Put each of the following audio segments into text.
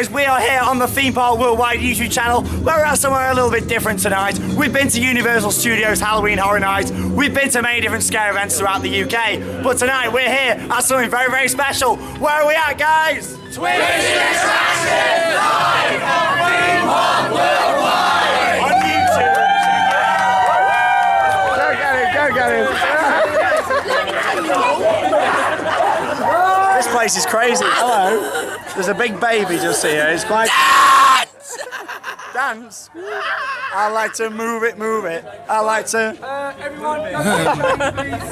guys, we are here on the Theme Park Worldwide YouTube channel. We're at somewhere a little bit different tonight. We've been to Universal Studios Halloween Horror Nights. We've been to many different scare events throughout the UK. But tonight we're here at something very, very special. Where are we at, guys? Twisted Attractions live on Theme Park Worldwide On YouTube. Go get him. This place is crazy. Hello. There's a big baby just here. It's quite... Dance? I like to move it. I like to... Everyone,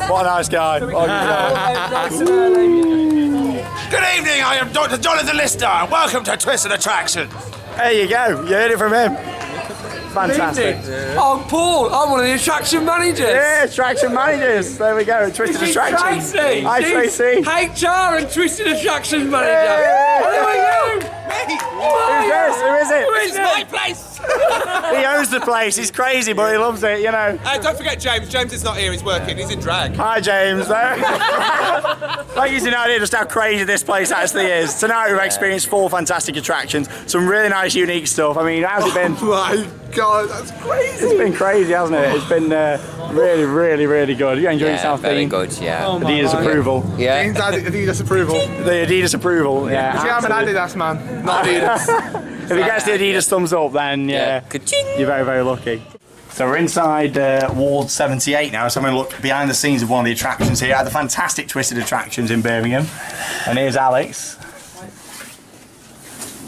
What a nice guy. Good evening, I am Dr. Jonathan Lister and welcome to Twisted Attractions. There you go. You heard it from him. Fantastic. I'm Paul. I'm one of the attraction managers. Yeah, attraction managers. There we go. Twisted This is Attractions. Tracy. Hi, She's Tracy. HR and Twisted Attractions manager. Yeah. How are you? Who's this? Who is it? Who is it? My place! He owns the place. He's crazy, but he loves it, you know. Don't forget James. James is not here, he's working, he's in drag. Hi, James. That gives you an idea just how crazy this place actually is. Tonight we've experienced 4 fantastic attractions, some really nice, unique stuff. I mean, how's it been? Oh my God, that's crazy! It's been crazy, hasn't it? It's been really, really, really good. You enjoying yourself, very Dean? good, yeah. Adidas approval. Yeah. Dean's Adidas approval. The Adidas approval, yeah. See, I'm an absolutely. Adidas man, not Adidas. If he gets the Adidas thumbs up, then yeah, you're very, very lucky. So we're inside Ward 78 now, so I'm going to look behind the scenes of one of the attractions here at the fantastic Twisted Attractions in Birmingham. And here's Alex.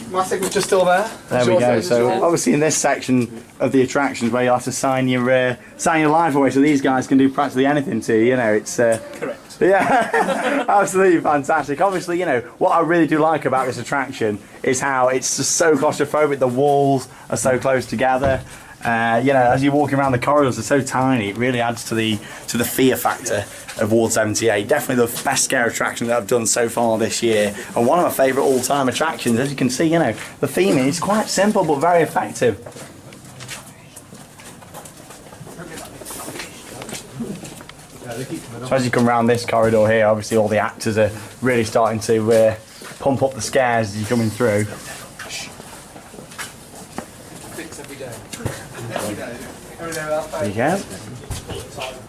My signature's still there. There we go. So obviously in this section of the attractions where you'll have to sign your life away, so these guys can do practically anything to you. You know, it's correct. Yeah, absolutely fantastic. Obviously, you know what I really do like about this attraction is how it's just so claustrophobic. The walls are so close together. You know, as you're walking around the corridors, they're so tiny. It really adds to the fear factor of Ward 78. Definitely the best scare attraction that I've done so far this year, and one of my favourite all-time attractions. As you can see, you know, the theme is quite simple but very effective. So as you come around this corridor here, obviously all the actors are really starting to pump up the scares as you're coming through. There you go.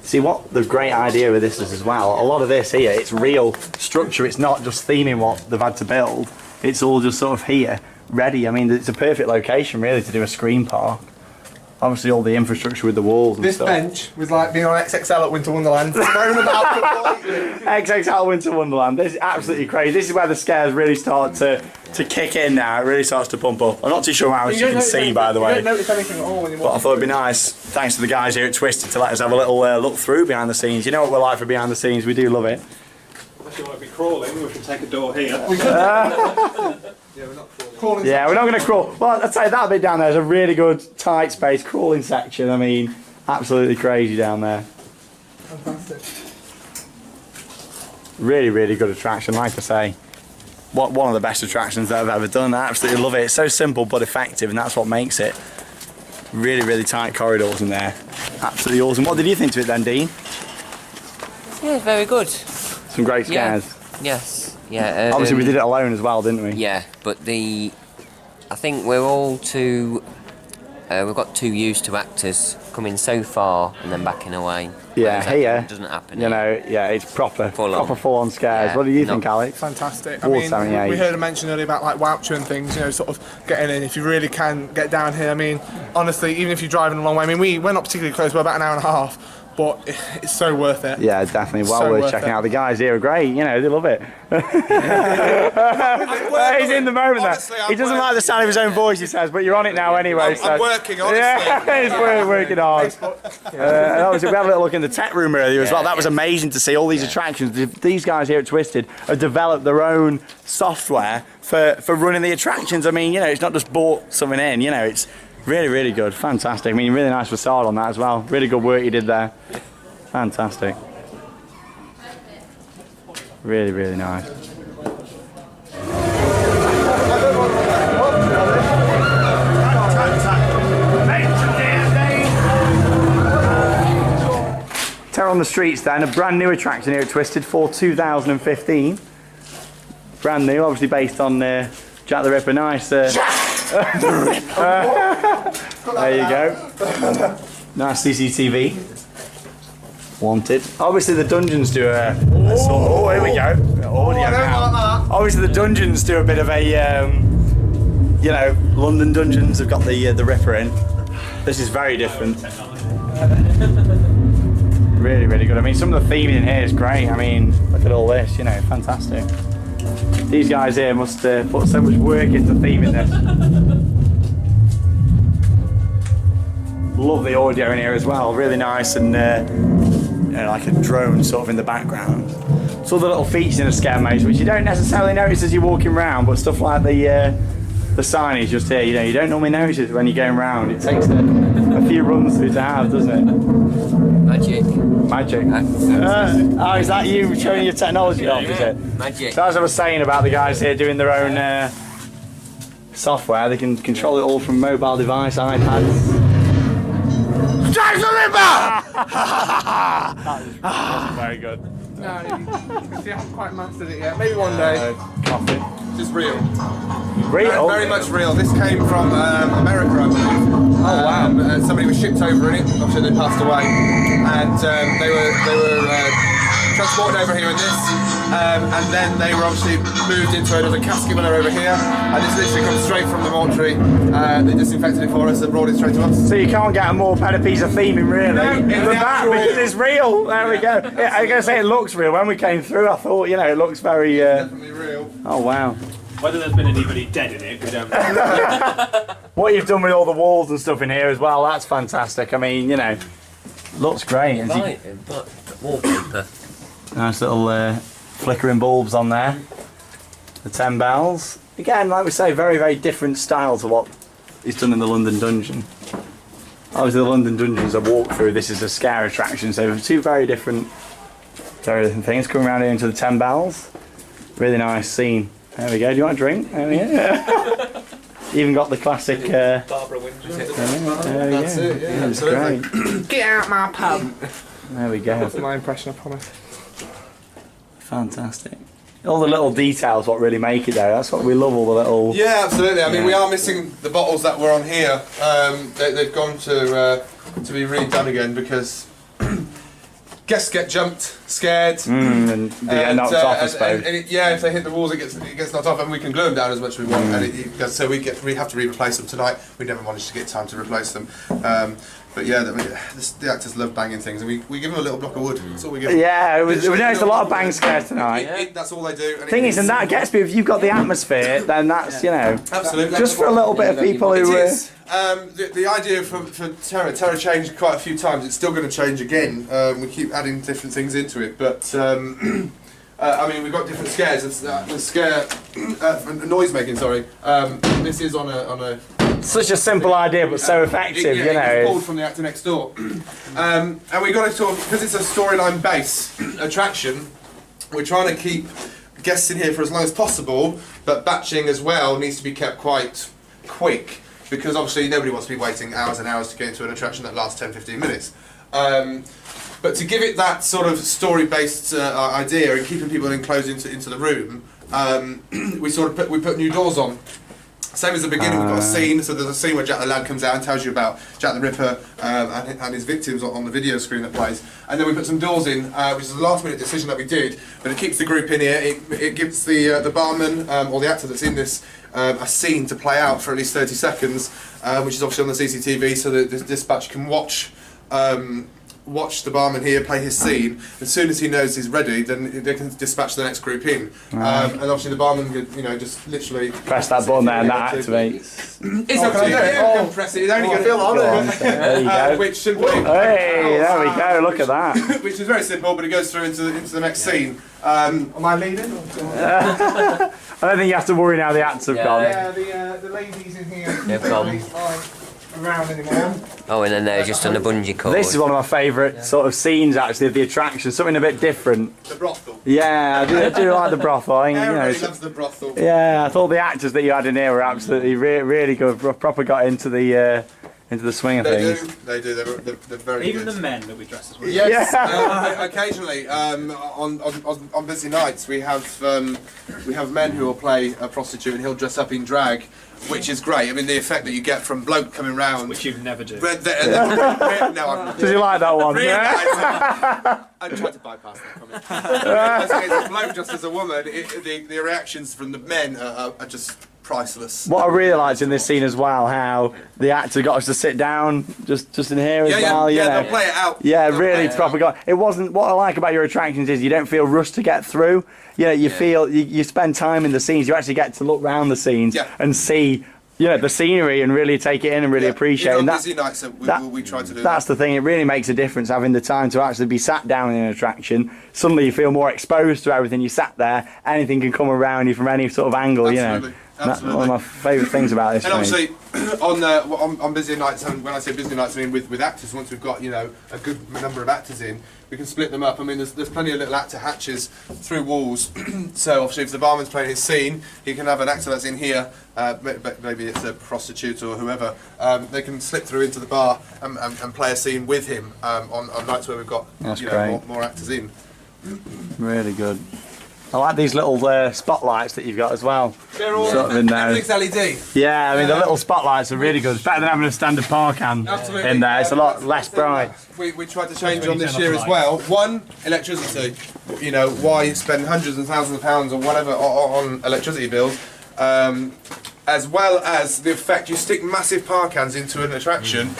See what the great idea with this is as well, a lot of this here, it's real structure, it's not just theming what they've had to build, it's all just sort of here, ready. I mean, it's a perfect location really to do a screen park. Obviously all the infrastructure with the walls and This stuff. bench was like being on XXL at Winter Wonderland. Thrown about completely. XXL Winter Wonderland. This is absolutely crazy. This is where the scares really start to kick in now. It really starts to pump up. I'm not too sure how much you can see, by the way. You don't notice anything at all when you But I watch. thought it'd be nice, thanks to the guys here at Twisted, to let us have a little look through behind the scenes. You know what we're like for behind the scenes. We do love it. If you want to be crawling, we can take a door here. Yeah, we're not crawling. Yeah, we're not going to crawl. Well, I'd say that bit down there is a really good, tight space crawling section. I mean, absolutely crazy down there. Fantastic. Really, really good attraction, like I say. One of the best attractions that I've ever done. I absolutely love it. It's so simple but effective, and that's what makes it. Really, really tight corridors in there. Absolutely awesome. What did you think to it then, Dean? Yeah, very good. Some great scares. Yes. Yeah. Obviously, we did it alone as well, didn't we? Yeah, but I think we're all too. We've got too used to actors coming so far and then backing away. Yeah, here, doesn't happen. you know, yeah, it's proper full-on scares. Yeah, What do you think, Alex? Fantastic. I Ward mean, 78. we heard a mention earlier about like voucher and things, you know, sort of getting in if you really can get down here. I mean, honestly, even if you're driving a long way, I mean, we're not particularly close, we're about an hour and a half, but it's so worth it. Yeah, definitely. Well So worth worth checking it. out. The guys here are great. You know, they love it. He's in the moment Honestly, there. I'm He doesn't like the sound of his own voice, he says, but you're on it now anyway. I'm working, honestly. Yeah, he's working hard. And obviously, we had a little look in the tech room earlier as well. That was amazing to see all these attractions. These guys here at Twisted have developed their own software for running the attractions. I mean, you know, it's not just bought something in, you know, it's really, really good. Fantastic. I mean, really nice facade on that as well. Really good work you did there. Fantastic. Really, really nice. Terror on the Streets then, a brand new attraction here at Twisted for 2015. Brand new, obviously based on Jack the Ripper, nice. There you go. Nice CCTV. Wanted. Obviously the dungeons do a oh, here we go. Audio now. Obviously the dungeons do a bit of a, you know, London dungeons have got the Ripper in. This is very different. Really, really good. I mean, some of the theming in here is great. I mean, look at all this, you know, fantastic. These guys here must put so much work into theming this. Love the audio in here as well, really nice, and you know, like a drone sort of in the background. So the little features in a scare maze which you don't necessarily notice as you're walking around, but stuff like the signage just here, you know, you don't normally notice it when you're going around. It takes a few runs through to have, doesn't it? Magic. Magic. Oh, is that you showing your technology off, is it? Magic. So as I was saying about the guys here doing their own software, they can control it all from mobile device, iPads. Jack the Ripper! That's very good. No, you can see I haven't quite mastered it yet. Maybe one day. Coffee. Just real. Real? Very much real. This came from America, I believe. Oh wow. Somebody was shipped over in it. Obviously they passed away, and they were transported over here in this, and then they were obviously moved into another casket when they're over here. And this literally comes straight from the mortuary. They disinfected it for us and brought it straight to us. So you can't get a more better piece of theming, really, No, than that, because it's real. There we go. Yeah, I was going to say it looks real. When we came through, I thought, you know, it looks very. Definitely real. Oh wow. Whether there's been anybody dead in it, we don't know. What you've done with all the walls and stuff in here as well, that's fantastic. I mean, you know, looks great. Right, but wallpaper. Nice little flickering bulbs on there. The 10 bells. Again, like we say, very, very different style to what is done in the London Dungeon. Obviously the London Dungeon's a walkthrough, this is a scare attraction, so two very different things. Coming around here into the 10 bells. Really nice scene. There we go, do you want a drink? There we go. Even got the classic... Barbara Windsor. That's it, yeah, It's great. Get out my pub. There we go. That's my impression, I promise. Fantastic. All the little details what really make it though, that's what we love, all the little... Yeah, absolutely. I mean, we are missing the bottles that were on here. They've gone to be redone again because guests get jumped, scared. and they get knocked off, I suppose. Yeah, if they hit the walls, it gets knocked off, and we can glue them down as much as we want. And so we have to replace them tonight. We never managed to get time to replace them. But yeah, the actors love banging things, and we give them a little block of wood. That's all we give them. Yeah, we noticed a lot of bang scares tonight. That's all they do. And Thing is, and that gets me, if you've got the atmosphere, then that's, you know, absolutely. just for a little bit of people who... It is. The idea for Terror changed quite a few times. It's still going to change again. We keep adding different things into it, but I mean, we've got different scares. The scare noise making. Sorry, this is on a. Such a simple idea, but so effective. You know, it's pulled from the actor next door, and we got to sort of, because it's a storyline based attraction. We're trying to keep guests in here for as long as possible, but batching as well needs to be kept quite quick. Because obviously nobody wants to be waiting hours and hours to get into an attraction that lasts 10-15 minutes. But to give it that sort of story-based idea and keeping people enclosed into the room, we put new doors on. Same as the beginning, we've got a scene. So there's a scene where Jack the Lad comes out and tells you about Jack the Ripper and his victims on the video screen that plays. And then we put some doors in, which is a last-minute decision that we did. But it keeps the group in here. It gives the barman or the actor that's in this a scene to play out for at least 30 seconds, which is obviously on the CCTV, so that the dispatch can watch the barman here play his scene. As soon as he knows he's ready, then they can dispatch the next group in. And obviously the barman could, you know, just literally press that button there and that activates. It's up to you. You can press it. It's only going to feel on it. There you go. Which simply. Hey, there we go. Look at that. Which is very simple, but it goes through into the next scene. Am I leading? I don't think you have to worry now the acts have gone. Yeah, the ladies in here They've gone. aren't around anymore. Oh, and then they're just on a bungee cord. This is one of my favourite sort of scenes actually of the attraction, something a bit different. The brothel. Yeah, I do like the brothel. I think, you know, Everybody loves the brothel. yeah, I thought the actors that you had in here were absolutely really good. Proper got into the into the swing of They things. do. They do. They're very Even good. the men that we dress as well. Yes, occasionally on busy nights we have men who will play a prostitute and he'll dress up in drag, which is great. I mean, the effect that you get from bloke coming round. Which you'd never do. No, I've not. Does he like that one? Really? Yeah. I'm trying to bypass that comment. As a bloke just as a woman, the reactions from the men are just priceless. What I really liked in this scene as well, how the actor got us to sit down just in here as well. You know. They'll play it out. Yeah, They'll really play it proper. out. It wasn't. What I like about your attractions is you don't feel rushed to get through. You know, you feel you spend time in the scenes. You actually get to look round the scenes and see. The scenery and really take it in and really appreciate it. On And busy nights, we try to do that's the thing. It really makes a difference having the time to actually be sat down in an attraction. Suddenly you feel more exposed to everything. You sat there, anything can come around you from any sort of angle. Absolutely. That's one of my favourite things about this. And obviously, on busy nights, and when I say busy nights, I mean with actors. Once we've got a good number of actors in, we can split them up. I mean, there's plenty of little actor hatches through walls. So obviously, if the barman's playing his scene, he can have an actor that's in here. Maybe it's a prostitute or whoever. They can slip through into the bar and play a scene with him on nights where we've got more actors in. Really good. I like these little spotlights that you've got as well. They're all sort of in there. everything's LED. Yeah, I mean the little spotlights are really good. It's better than having a standard par can in there. It's a lot less bright. We tried to change on this year as well. One, electricity. Why spend hundreds and thousands of pounds or whatever on electricity bills? As well as the effect you stick massive par cans into an attraction.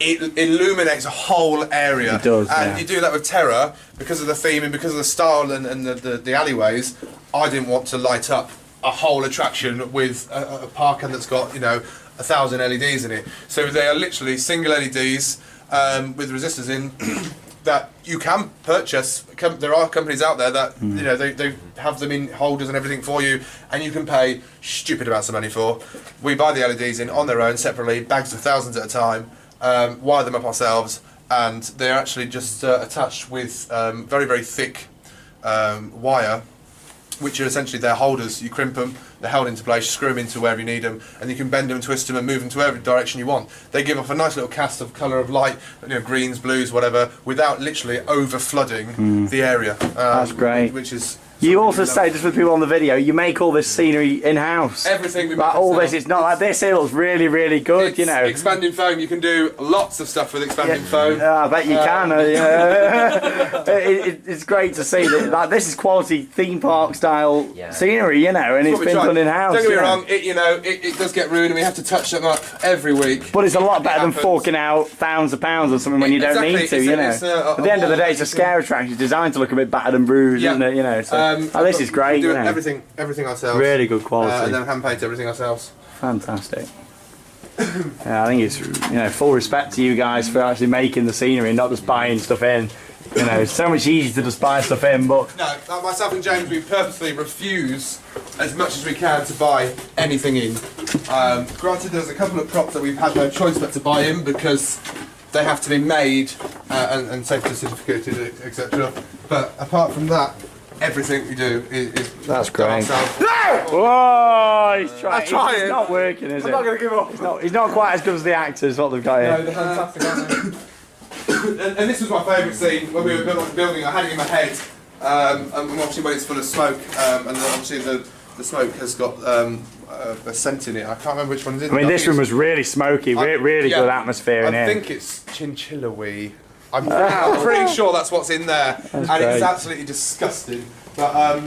It illuminates a whole area. It does, and you do that with Terror because of the theme and because of the style and the alleyways. I didn't want to light up a whole attraction with a park that's got 1,000 LEDs in it. So they are literally single LEDs with resistors in that you can purchase. There are companies out there that they have them in holders and everything for you, and you can pay stupid amounts of money for. We buy the LEDs in on their own separately, bags of thousands at a time. Wire them up ourselves, and they're actually just attached with very, very thick wire, which are essentially their holders. You crimp them, they're held into place, screw them into wherever you need them, and you can bend them, twist them, and move them to every direction you want. They give off a nice little cast of colour of light, greens, blues, whatever, without literally over flooding the area. That's great. Which is. You also say, just for people on the video, you make all this scenery in-house. Everything we make like all ourselves. this, it's not like this. It looks really, really good. It's expanding foam. You can do lots of stuff with expanding foam. I bet you can. It's great to see that. Like, this is quality theme park style scenery, and it's been done in-house. Don't get me wrong. It does get ruined, and we have to touch them up every week. But it's a lot better than forking out thousands of pounds or something when you don't need to. At the end of the day, it's a scare attraction. It's designed to look a bit battered and bruised, isn't it? So. This is great. We do everything ourselves. Really good quality. And then hand paint everything ourselves. Fantastic. I think it's full respect to you guys for actually making the scenery and not just buying stuff in. It's so much easier to just buy stuff in, but no, myself and James, we purposely refuse as much as we can to buy anything in. Granted, there's a couple of props that we've had no choice but to buy in because they have to be made and safety certificated, etc. But apart from that, everything we do is that's great. No! Whoa! He's trying. It's not working, is it? I'm not going to give up. He's not quite as good as the actors. What they've got here. No, they're fantastic, aren't they? and this was my favourite scene when we were building. I had it in my head, and obviously when it's full of smoke, and then obviously the smoke has got a scent in it. I can't remember which one it is. I mean, this room was really smoky. Really good atmosphere in here. I think it's chinchilla-y. I'm pretty sure that's what's in there, and great. it's absolutely disgusting. But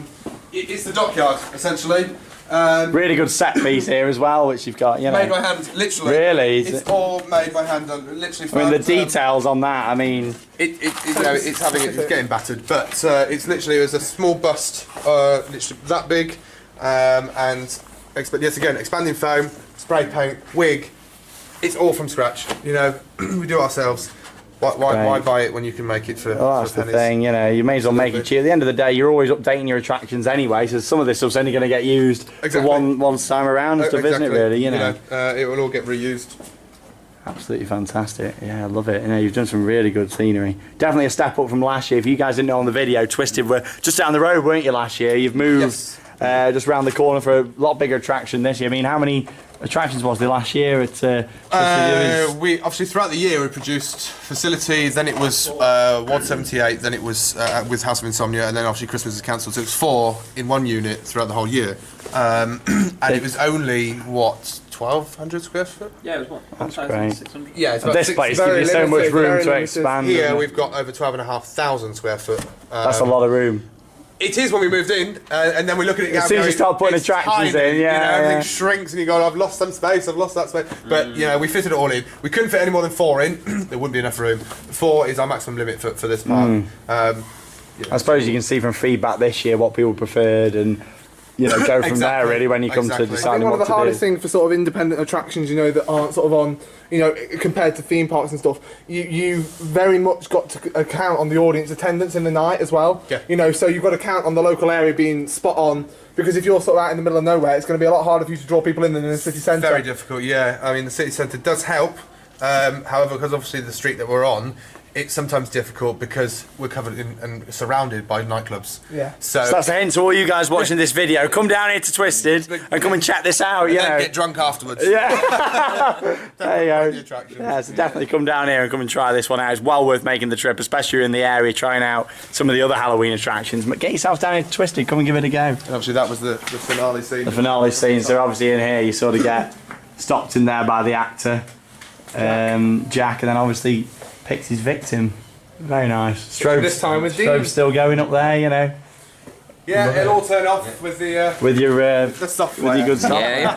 it's the dockyard essentially. Really good set piece here as well, which you've got. Made by hand, literally. Really, it's all made by hand, literally. I mean, the details on that. I mean, it's getting battered, but it's literally a small bust, literally that big, and yes, again, expanding foam, spray paint, wig. It's all from scratch. We do it ourselves. Why buy it when you can make it for? That's the thing, you may as well make it cheap. At the end of the day, you're always updating your attractions anyway, so some of this stuff's only going to get used for one time around and stuff, isn't it? Really, it will all get reused. Absolutely fantastic. Yeah, I love it. You've done some really good scenery. Definitely a step up from last year. If you guys didn't know on the video, Twisted were just down the road, weren't you, last year? You've moved just round the corner for a lot bigger attraction this year. I mean, how many attractions was the last year at We obviously throughout the year we produced Facility, then it was 178, then it was with House of Insomnia, and then obviously Christmas is cancelled. So it was 4 in one unit throughout the whole year, and it was only what 1,200 square foot. Yeah, it was what? That's great. Yeah, it's about This place gives you so much room to expand. Here we've got over 12,500 square foot. That's a lot of room. It is when we moved in, and then we look at it now. As soon as you start putting it's attractions tiny, in, yeah, everything yeah. shrinks, and you go, "I've lost some space. I've lost that space." But we fitted it all in. We couldn't fit any more than 4 in. There wouldn't be enough room. 4 is our maximum limit for this park. I suppose you can see from feedback this year what people preferred, and go from there really when you come to I think deciding one what of the to hardest do. things for sort of independent attractions, that aren't sort of on, compared to theme parks and stuff, you very much got to account on the audience attendance in the night as well. Yeah. So you've got to count on the local area being spot on, because if you're sort of out in the middle of nowhere, it's going to be a lot harder for you to draw people in than in the city centre. Very difficult. Yeah, I mean the city centre does help. However, because obviously the street that we're on, it's sometimes difficult because we're covered in and surrounded by nightclubs. Yeah. So that's a hint to all you guys watching this video. Come down here to Twisted and come and check this out. And then get drunk afterwards. Yeah. There you go. The attraction. Yeah, so definitely come down here and come and try this one out. It's well worth making the trip, especially if you're in the area trying out some of the other Halloween attractions. But get yourself down here to Twisted. Come and give it a go. And obviously that was the finale scene. The finale scene. So obviously in here you sort of get stopped in there by the actor, Jack, and then obviously picks his victim. Very nice. This time with Dean. Strobe's still going up there, Yeah, it'll all turn off with the with your the software. with your good stuff. Yeah.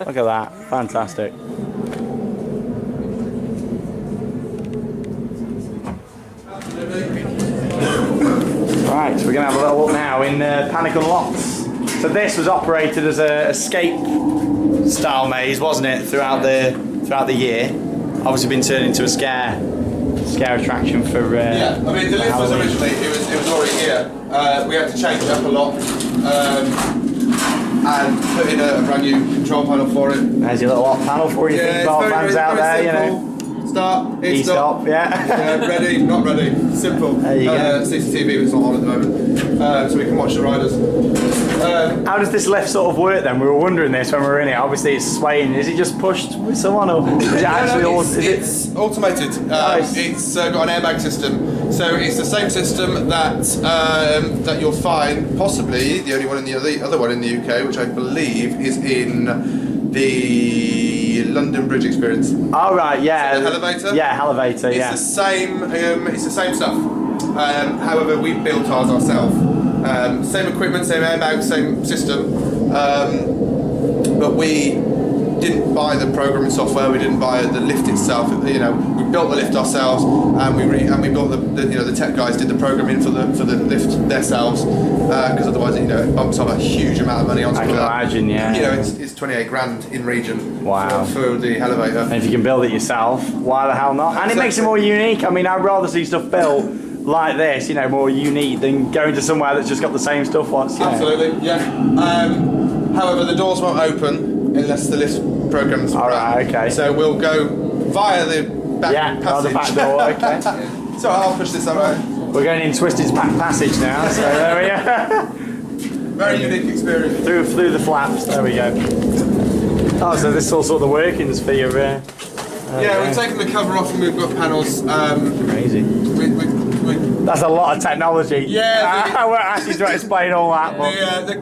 Look at that, fantastic. Right, so we're gonna have a little look now in Panic Unlocked. So this was operated as a escape style maze, wasn't it, throughout the year? Obviously been turned into a scare attraction for Yeah, I mean the lift was Halloween. originally it was already here. We had to change it up a lot and put in a brand new control panel for it. There's your little hot panel for you think about fans out there, simple. Start, it's E-stop, yeah. ready, not ready, simple. There you go. CCTV, but it's not on at the moment, so we can watch the riders. How does this lift sort of work then? We were wondering this when we were in it. Obviously it's swaying. Is it just pushed with someone, or is it actually it's automated. Nice. It's got an airbag system, so it's the same system that that you'll find possibly the only one in the other one in the UK, which I believe is in the London Bridge Experience. Oh right, yeah. So the elevator? Yeah, elevator. It's Yeah. the same. It's the same stuff. However, we built ours ourselves. Same equipment, same airbag, same system. But we didn't buy the programming software. We didn't buy the lift itself. We built the lift ourselves, and we built the tech guys did the programming for the lift themselves. Because otherwise, it bumps up a huge amount of money onto I can that. imagine, yeah. It's 28 grand in region. Wow. For the elevator. And if you can build it yourself, why the hell not? And it makes it more unique. I mean, I'd rather see stuff built like this, more unique than going to somewhere that's just got the same stuff once. Absolutely, yeah. However, the doors won't open unless the lift program's All right, okay. So we'll go via the back by the passage. back door, okay. So I'll push this away. We're going in Twisted's back passage now, so there we go. Very unique experience. through the flaps, there we go. Oh, so this is all sort of the workings for your... Yeah, we've taken the cover off and we've got panels. Crazy. That's a lot of technology. Yeah. I won't ask you to explain all that, but...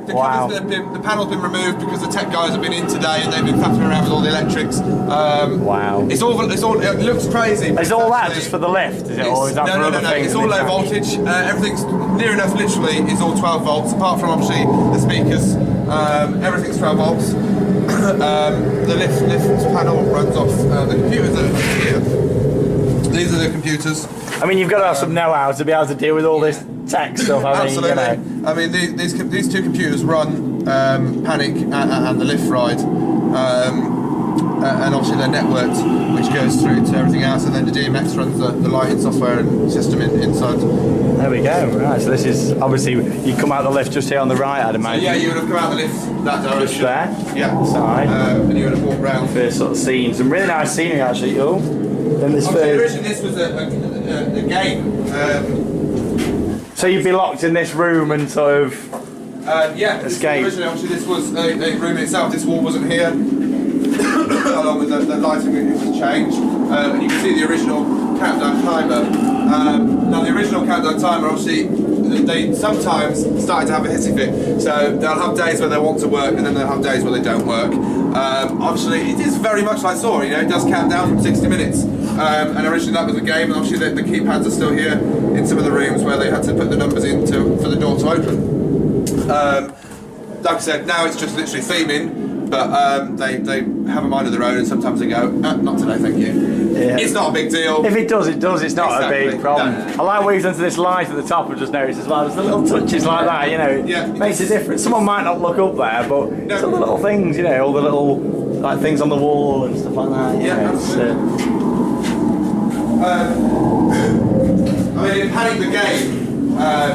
The wow. the panel's been removed because the tech guys have been in today and they've been faffing around with all the electrics. Wow. It looks crazy. Is all that just for the lift, is it? Or is that for other things? It's all low voltage. Everything's near enough, literally, is all 12 volts, apart from obviously the speakers. Everything's 12 volts. The lift panel runs off the computers that are here. These are the computers. I mean, you've got to have some know-how to be able to deal with all this tech stuff. Absolutely. I mean, these two computers run Panic and the lift ride. And obviously they're networked, which goes through to everything else, and then the DMX runs the lighting software and system inside. There we go. Right, so this is obviously you come out the lift just here on the right, I'd imagine. Yeah, you would have come out the lift that direction. Just there. Yeah. Side. And you would have walked round. First sort of scene, some really nice scenery actually. Oh, then this Originally, this was a game. So you'd be locked in this room and sort of Yeah. escape. Originally, obviously, this was a room in itself. This wall wasn't here. along with the lighting, it was changed. And you can see the original countdown timer. Now the original countdown timer, obviously, they sometimes started to have a hissy fit. So they'll have days where they want to work, and then they'll have days where they don't work. Obviously, it is very much like Saw. You know, it does count down from 60 minutes. And originally that was the game, and obviously the keypads are still here in some of the rooms where they had to put the numbers in for the door to open. Like I said, now it's just literally theming, but they have a mind of their own, and sometimes they go, not today, thank you. Yeah. It's not a big deal. If it does, it does. It's not Exactly. a big problem. No. I like what you've done to this light at the top. I've just noticed as well. There's the little touches like that, you know. Yeah. Makes a difference. Someone might not look up there, but No. it's all the little things, you know, all the little like things on the wall and stuff like that. Yeah, It's, I mean, in Panic the Game,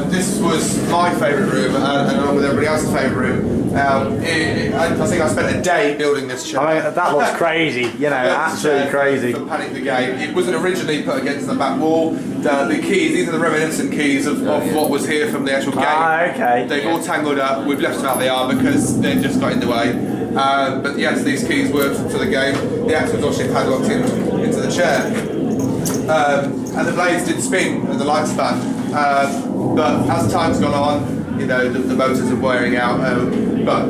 this was my favourite room, and along with everybody else's favourite room. I think I spent a day building this chair. I mean, that looks crazy, you know, absolutely crazy. For Panic the Game. It wasn't originally put against the back wall. The keys, these are the reminiscent keys of what was here from the actual game. Okay. They've all tangled up. We've left them out they are because they just got in the way. But yes, these keys were for the game. The actor was obviously padlocked into the chair. And the blades did spin and the lights span. But as time's gone on, you know, the motors are wearing out. But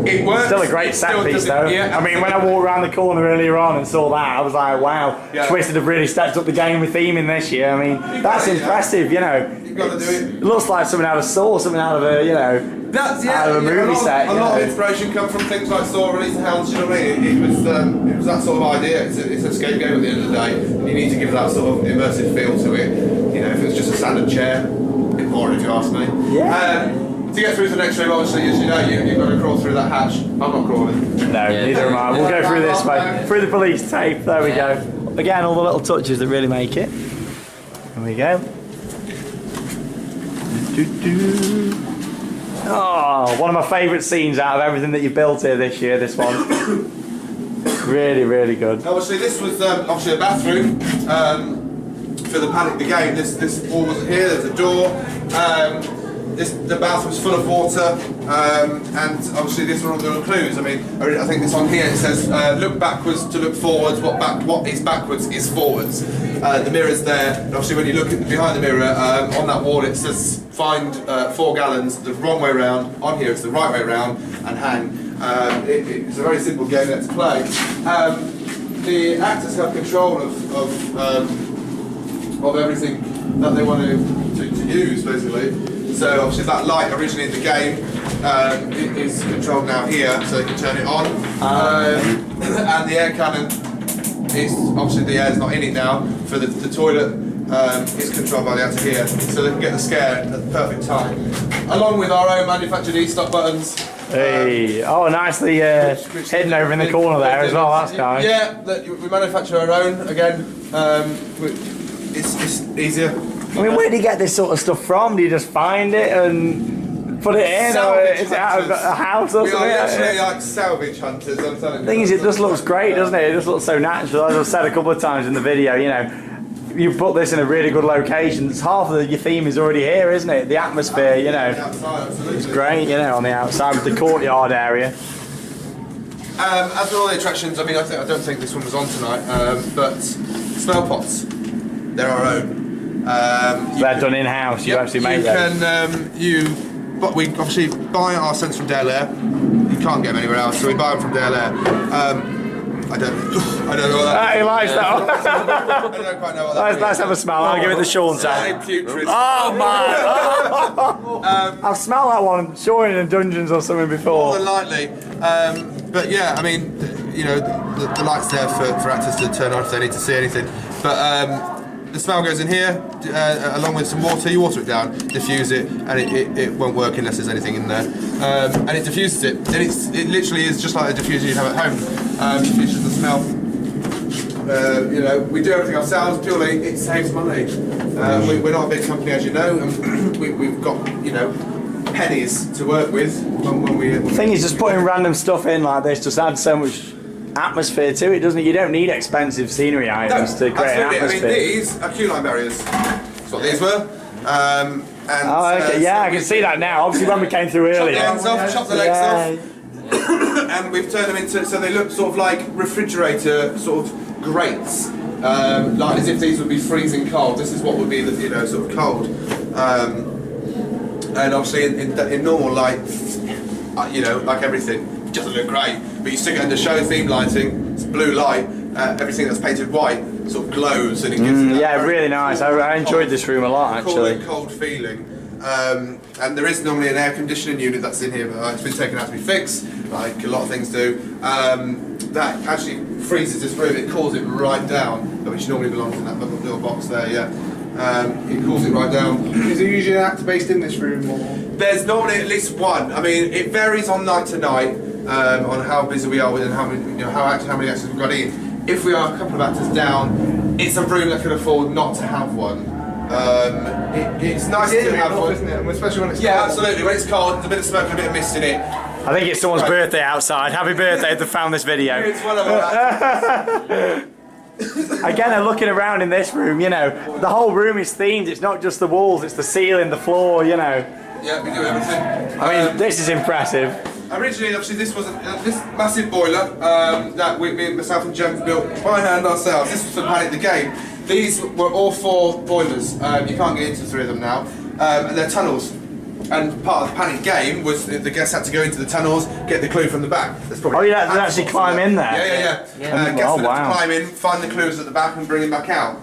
it works. Still a great set piece though. Yeah, I mean, when I walked around the corner earlier on and saw that, I was like, wow, Yeah. Twisted have really stepped up the game with theming this year. I mean, that's impressive, you know. You've got to do it. It looks like something out of Saw, something out of a, you know, That's out of a movie set. A you lot know. of inspiration come from things like Saw, Release the Hounds. You know what I mean? It was that sort of idea. It's an escape game at the end of the day. And you need to give that sort of immersive feel to it. You know, if it's just a standard chair, a bit boring if you ask me. Yeah. To get through to the next room, obviously, as you know, you've got to crawl through that hatch. I'm not crawling. No, neither am I. We'll go through this way. Through the police tape. There we go. Again, all the little touches that really make it. There we go. Oh, one of my favourite scenes out of everything that you've built here this year, this one. Really, really good. Obviously, this was obviously a bathroom for the Panic the Game. This wall wasn't here. There's a door. The bath was full of water, and obviously these were all the little clues. I mean, I think this on here it says, "Look backwards to look forwards. What is backwards is forwards." The mirror's there, and obviously when you look behind the mirror on that wall, it says, "Find 4 gallons the wrong way round." On here, it's the right way round, and hang. It's a very simple game to play. The actors have control of everything that they want to use, basically. So obviously that light originally in the game is controlled now here, so they can turn it on. And the air cannon is obviously the air's not in it now. For the toilet is controlled by the actor here, so they can get the scare at the perfect time. Along with our own manufactured e-stop buttons. Hey, oh, nicely hidden over in the corner there as well. That's nice. Yeah, we manufacture our own again. It's easier. I mean, where do you get this sort of stuff from? Do you just find it and put it in, or Salvage is it out of hunters. a house or We something? are literally like salvage hunters, I'm telling you. The thing is, it just looks great, doesn't it? It just looks so natural. As I've said a couple of times in the video, you know, you put this in a really good location. Half of your theme is already here, isn't it? The atmosphere, you know, Outside, absolutely. it's great, you know, on the outside with the courtyard area. As with all the attractions, I mean, I don't think this one was on tonight, but smell pots, they're our own. They're done in house. You actually make them. But we obviously buy our scents from Dale Air. You can't get them anywhere else, so we buy them from Dale Air. I don't know what that. He likes that. I don't quite know what that. Let's have a smell. I'll give it the Sean sound. Putrid. Oh man! I've smelled that one, sure, in dungeons or something More before. than likely. But yeah, I mean, you know, the light's there for actors to turn on if they need to see anything. But the smell goes in here, along with some water. You water it down, diffuse it, and it won't work unless there's anything in there. And it diffuses it. And it literally is just like a diffuser you'd have at home. Diffuses the smell. You know, we do everything ourselves purely. It saves money. We're not a big company, as you know, and we've got, you know, pennies to work with when we. The thing is, just putting random stuff in like this just adds so much atmosphere to it, doesn't it? You don't need expensive scenery items to create an absolutely. atmosphere. I mean, these are queue line barriers. That's what these were. And, Oh, okay, yeah, I can see that now. Obviously, when we came through Chop earlier. the ends off, chop the legs off. and we've turned them into, so they look sort of like refrigerator sort of grates, like as if these would be freezing cold. This is what would be the, you know, sort of cold. And obviously in normal light, you know, like everything, it doesn't look great. But you stick it under show theme lighting, it's blue light, everything that's painted white sort of glows, and it gives it yeah, really nice. I enjoyed this room a lot, actually. Cold feeling. And there is normally an air conditioning unit that's in here, but it's been taken out to be fixed, like a lot of things do. That actually freezes this room, it cools it right down, which normally belongs in that little box there, yeah. It cools it right down. Is there usually an actor based in this room? Or? There's normally at least one. I mean, it varies on night to night, on how busy we are with and how many, you know, how many actors we've got in. If we are a couple of actors down, it's a room that can afford not to have one. It's nice to have one, isn't it? Especially when it's cold. cold. Absolutely. When it's cold, there's a bit of smoke and a bit of mist in it. I think it's someone's birthday outside. Happy birthday if they found this video. It's one of our Again, I'm looking around in this room, you know, the whole room is themed. It's not just the walls, it's the ceiling, the floor, you know. Yeah, we do everything. I mean, this is impressive. Originally, obviously, this was this massive boiler that me and myself and James built by hand ourselves. This was for Panic the Game. These were all 4 boilers. You can't get into 3 of them now. And they're tunnels. And part of the Panic Game was the guests had to go into the tunnels, get the clue from the back. Oh, you had to actually climb in there? Yeah. Guests would have to climb in, find the clues at the back and bring them back out.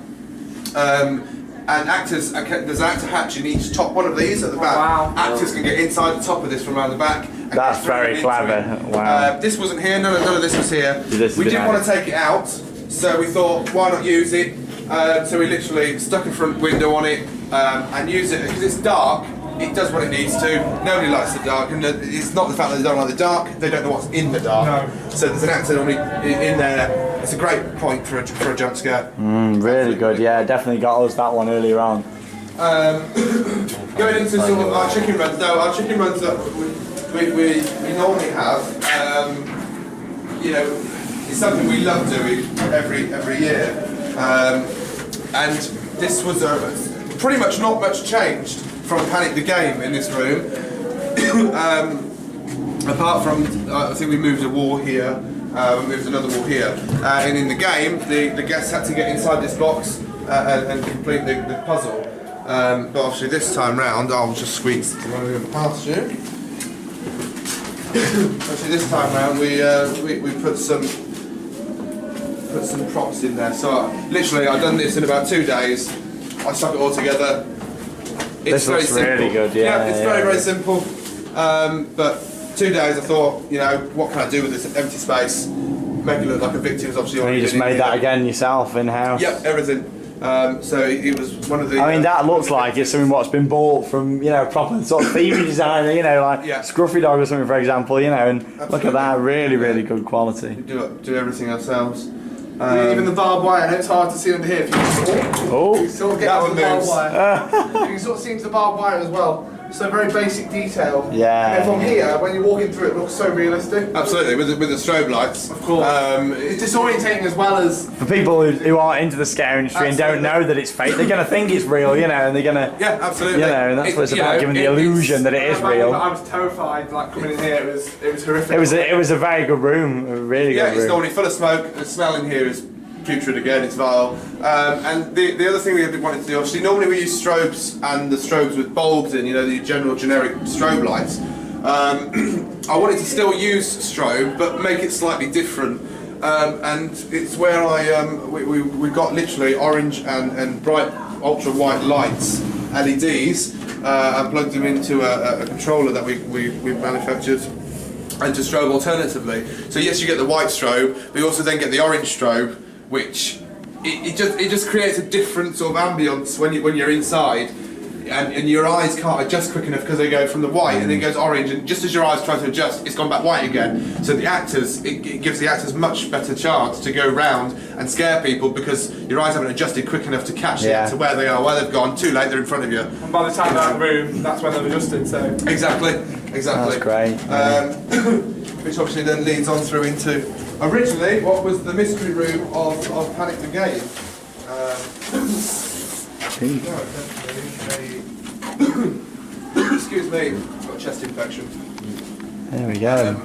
And actors, there's an actor hatch in each top one of these at the back. Wow. Actors can get inside the top of this from around the back. That's very clever. Wow. This wasn't here, none of this was here. We didn't want to take it out, so we thought, why not use it? So we literally stuck a front window on it and use it, because it's dark. It does what it needs to. Nobody likes the dark, and it's not the fact that they don't like the dark. They don't know what's in the dark. No. So there's an actor normally in there. It's a great point for a jump scare. Really good. Yeah, definitely got us that one earlier on. Going into sort of our chicken runs. Now, our chicken runs that we normally have. You know, it's something we love doing every year. And this was pretty much not much changed from Panic the Game in this room. Apart from, I think we moved a wall here, we moved another wall here. And in the game, the guests had to get inside this box and complete the puzzle. But obviously this time round, I'll just squeeze one of them past you. Actually this time round, we put some props in there. So literally, I've done this in about 2 days. I stuck it all together. It's This looks very simple. really good, yeah. It's very simple. But 2 days, I thought, you know, what can I do with this empty space? Make it look like a victim's obviously And already you just been in made that here. again yourself in-house? Yep, everything. So it was one of the. I mean, that looks like it's something what's been bought from, you know, proper sort of themey designer, you know, like Scruffy Dog or something, for example, you know, and look at that, really good quality. We do everything ourselves. Even the barbed wire, I know it's hard to see under here. If you sort of get that into one the barbed moves. wire. You can sort of see into the barbed wire as well. So very basic detail. Yeah. And from here, when you're walking through, it looks so realistic. Absolutely, with the strobe lights. Of course. It's disorientating as well as. For people who aren't into the scare industry and don't know that it's fake, they're going to think it's real, you know, and they're going to. Yeah, absolutely. You know, and that's what it's about, giving the illusion that it is real. I was terrified, like coming in here. It was horrific. It was a very good room, a really good room. It's normally full of smoke. The smell in here is putrid again, it's vile. And the other thing we wanted to do, obviously, normally we use strobes and the strobes with bulbs in, you know, the general generic strobe lights. I wanted to still use strobe, but make it slightly different. And it's where we got literally orange and bright ultra white lights, LEDs, and plugged them into a controller that we manufactured. And to strobe alternatively. So yes, you get the white strobe, but you also then get the orange strobe, which it just creates a different sort of ambience when you're inside, and your eyes can't adjust quick enough because they go from the white and then it goes orange, and just as your eyes try to adjust, it's gone back white again. So the actors, it gives the actors much better chance to go round and scare people because your eyes haven't adjusted quick enough to catch it to where they are, where they've gone. Too late, they're in front of you. And by the time they're in the room, that's when they've adjusted. So exactly. That's great. Which obviously then leads on through into originally what was the mystery room of Panic the Game. Excuse me, I've got a chest infection. There we go.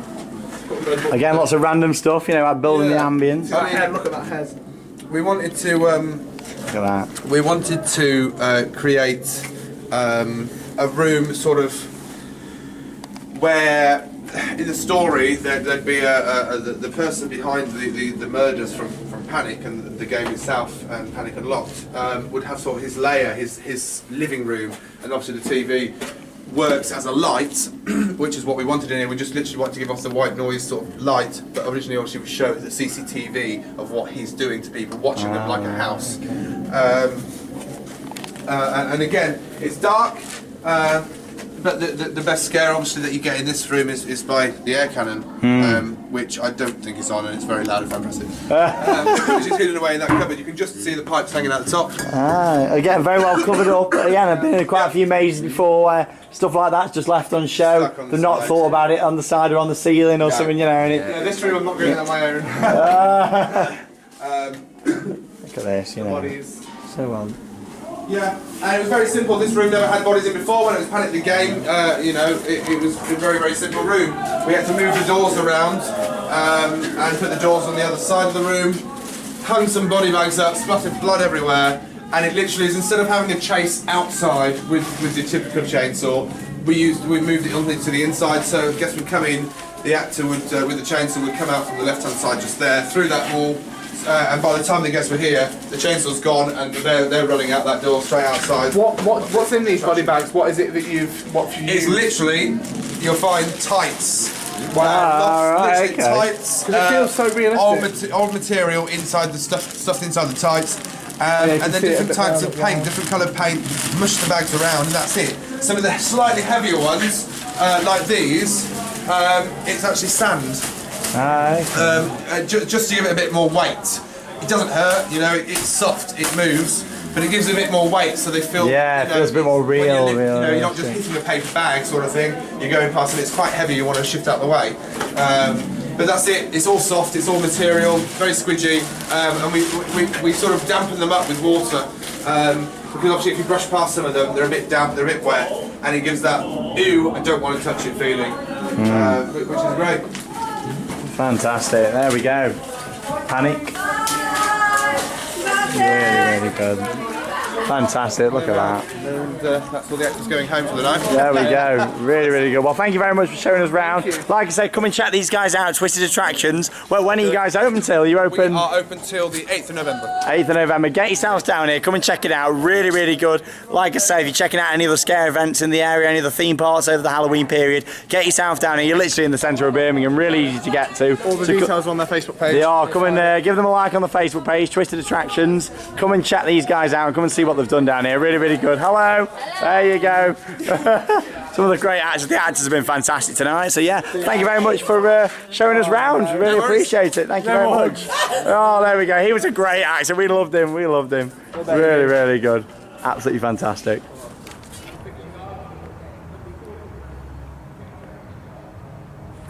Again, lots of random stuff, you know, like building the ambience. Look at that head. We wanted to. Look at that. We wanted to create a room, sort of, where in the story there'd be the person behind the murders from Panic and the game itself and Panic Unlocked would have sort of his lair, his living room, and obviously the TV works as a light, which is what we wanted in here. We just literally wanted to give off the white noise sort of light, but originally obviously we show the CCTV of what he's doing to people, watching them like a house. And again, it's dark, but the best scare obviously that you get in this room is by the air cannon, which I don't think is on, and it's very loud if I press it. Which is hidden away in that cupboard. You can just see the pipes hanging out the top. Again, very well covered up. Again, I've been in quite a few mazes before where stuff like that's just left on show. They've not thought about it on the side or on the ceiling or something, you know. And this room I'm not going on my own. Look at this, you know. Bodies. So well. Yeah, and it was very simple. This room never had bodies in before. When it was Panic the Game, you know, it was a very, very simple room. We had to move the doors around and put the doors on the other side of the room, hung some body bags up, splattered blood everywhere, and it literally is, instead of having a chase outside with the typical chainsaw, we moved it only to the inside. So guests would come in, the actor would with the chainsaw would come out from the left-hand side just there, through that wall. And by the time the guests were here, the chainsaw's gone, and they're running out that door straight outside. What's in these body bags? What is it that you've It's literally, you'll find tights. Right, okay. Tights. Because it feels so realistic. Old material inside the stuffed inside the tights, and then different types of paint, different coloured paint. Mush the bags around, and that's it. Some of the slightly heavier ones, like these, it's actually sand. Just to give it a bit more weight. It doesn't hurt, you know, it's soft, it moves, but it gives it a bit more weight so they feel... Yeah, you know, it feels a bit more real. You know, you're not just hitting a paper bag sort of thing, you're going past and it's quite heavy, you want to shift out the way. But that's it, it's all soft, it's all material, very squidgy, and we sort of dampen them up with water. Because obviously if you brush past some of them, they're a bit damp, they're a bit wet, and it gives that, ew, I don't want to touch it feeling, which is great. Fantastic, there we go. Panic. Really, really good. Fantastic, look at that. And that's all the actors going home for the night. There we go, really, really good. Well, thank you very much for showing us around. Like I said, come and check these guys out, Twisted Attractions. Well, when are you guys open till? You open? We are open till the 8th of November. 8th of November. Get yourselves down here, come and check it out. Really, really good. Like I say, if you're checking out any other scare events in the area, any of the theme parks over the Halloween period, get yourself down here. You're literally in the centre of Birmingham, really easy to get to. All the details are on their Facebook page. They are. Come and give them a like on the Facebook page, Twisted Attractions. Come and check these guys out and come and see what they've done down here. Really, really good. Hello. There you go. Some of the great actors. The actors have been fantastic tonight. So yeah, thank you very much for showing us round. Really appreciate it. Thank you very much. Oh, there we go. He was a great actor. We loved him. We loved him. Really, really good. Absolutely fantastic.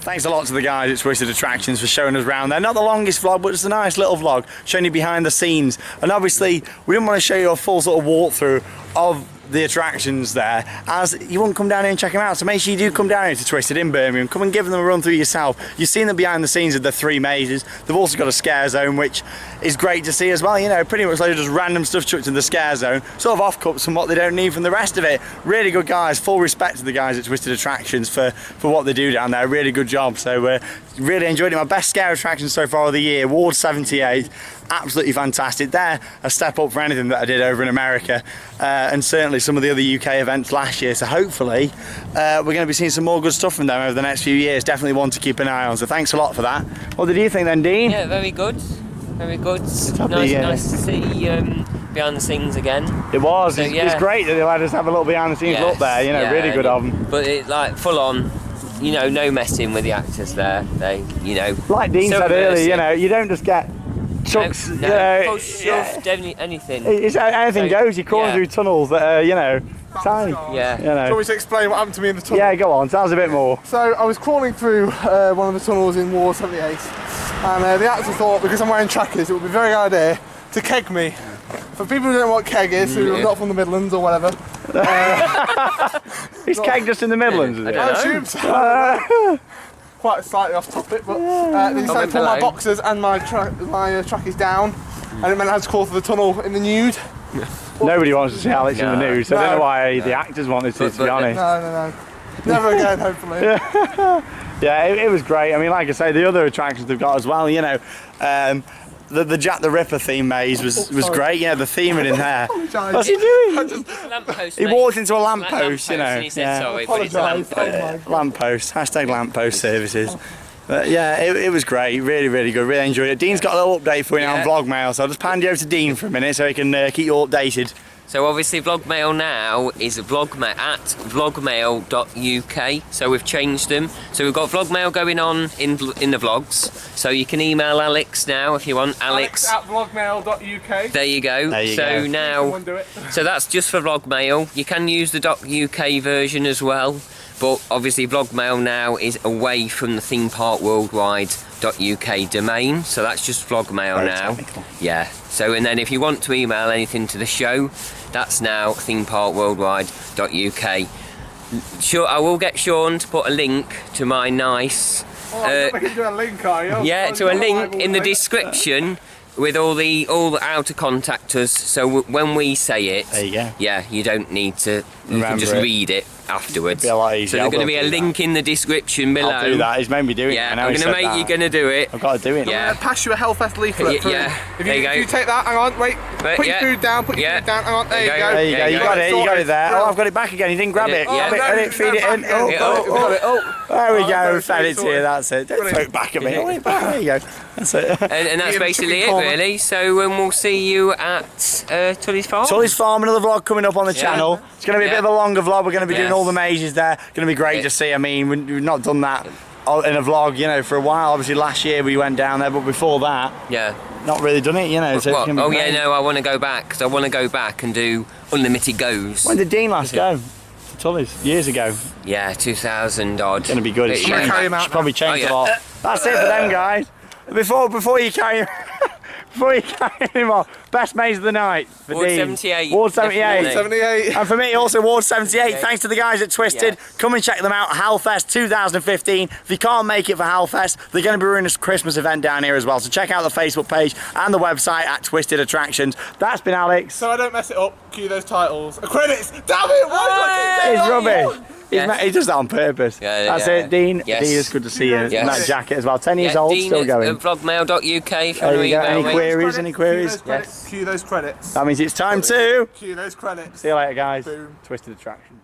Thanks a lot to the guys at Twisted Attractions for showing us around there. Not the longest vlog, but it's a nice little vlog showing you behind the scenes. And obviously, we didn't want to show you a full sort of walkthrough of the attractions there, as you won't come down here and check them out. So make sure you do come down here to Twisted in Birmingham. Come and give them a run through yourself. You've seen the behind the scenes of the 3 mazes. They've also got a scare zone, which is great to see as well. You know, pretty much loads of just random stuff chucked in the scare zone, sort of off-cuts from what they don't need from the rest of it. Really good guys. Full respect to the guys at Twisted Attractions for what they do down there. Really good job. So really enjoyed it. My best scare attraction so far of the year, Ward 78. Absolutely fantastic. They're a step up for anything that I did over in America, and certainly some of the other UK events last year. So hopefully we're going to be seeing some more good stuff from them over the next few years. Definitely one to keep an eye on. So thanks a lot for that. What did you think then, Dean? Yeah, very good. Very good. Nice to see behind the scenes again. It was. So, it's great that they let us have a little behind the scenes up there. You know, really good of them. But it like full on. You know, no messing with the actors there. They, you know. Like Dean said earlier, you know, you don't just get chucks, push, shove, anything. Anything goes. You're crawling through tunnels that are, you know, tiny. Yeah. You know. Do you want me to explain what happened to me in the tunnel? Yeah, go on. Tell us a bit more. So I was crawling through one of the tunnels in Ward 78, and the actor thought, because I'm wearing trackers, it would be a very good idea to keg me. For people who don't know what keg is, who are not from the Midlands or whatever. Is keg just in the Midlands? I assume so. quite slightly off topic, but they decided to pull my boxers and my trackies down, and it meant I had to call for the tunnel in the nude. Nobody wants to see Alex in the news, so I don't know why the actors wanted to be honest. No. Never again, hopefully. Yeah, it was great. I mean, like I say, the other attractions they've got as well, you know, the Jack the Ripper theme maze was great. Yeah, the theming in there. What's he doing? Lamppost, He walked into a lamppost, you know. And he said sorry, but it's a lamppost. Lamppost, hashtag lamppost services. But yeah, it was great, really good, really enjoyed it. Dean's got a little update for you now on Vlogmail, so I'll just hand you over to Dean for a minute so he can keep you updated. So obviously Vlogmail now is vlogmail at vlogmail.uk. So we've changed them. So we've got Vlogmail going on in the vlogs. So you can email Alex now if you want. Alex at vlogmail.uk. There you go. There you so go. Now, so that's just for Vlogmail. You can use the .uk version as well. But obviously Vlogmail now is away from the Theme Park Worldwide.uk domain, so that's just Vlogmail now. Technical. Yeah. So and then if you want to email anything to the show, that's now themeparkworldwide.uk. Sure, I will get Sean to put a link to my nice. We can do a link, are you? Yeah, to a link in the description. With all how to contact us, so when we say it, there you go. Yeah, you don't need to. You can just read it afterwards. Be a lot easier. So there's going to be a link in the description below. I'll do that. He's made me do it. Yeah, I'm going to make you going to do it. I've got to do it. Yeah. I'm going to pass you a Hellfest leaflet. Yeah. If you take that, hang on, wait. Put your food down. Put your food down. Hang on. There you go. There you go. You got it. You got it there. Oh, I've got it back again. You didn't grab it. Yeah. Grab it. Feed it in. Oh. There we go. Fed it to you. That's it. Don't throw it back at me. There you go. That's it. And that's basically it, really. So we'll see you at Tully's Farm. Tully's Farm, another vlog coming up on the channel. It's going to be a bit of a longer vlog. We're going to be doing all the mazes there. Going to be great to see. I mean, we've not done that in a vlog, you know, for a while. Obviously, last year we went down there, but before that, not really done it, you know. So I want to go back because I want to go back and do unlimited goes. When did Dean last go? To Tully's years ago. Yeah, 2000 odd. It's going to be good. It's carry him out. It's probably changed a lot. That's it for them guys. Before you carry. Before you carry him off, best maze of the night for Ward Dean. 78. Ward 78. 78. And for me, also Ward 78. Thanks to the guys at Twisted. Come and check them out. Hellfest 2015. If you can't make it for Hellfest, they're going to be running a Christmas event down here as well. So check out the Facebook page and the website at Twisted Attractions. That's been Alex. So I don't mess it up, cue those titles. Credits! Damn it! It's rubbish. He does that on purpose. That's it, Dean. Yes. Dean, it's good to see you in that jacket as well. 10 years old, Dean still going. Vlogmail.uk if you want to Any email me. queries? Any queries? Yes. Cue those credits. That means it's time to Cue those credits. see you later, guys. Boom. Twisted Attractions.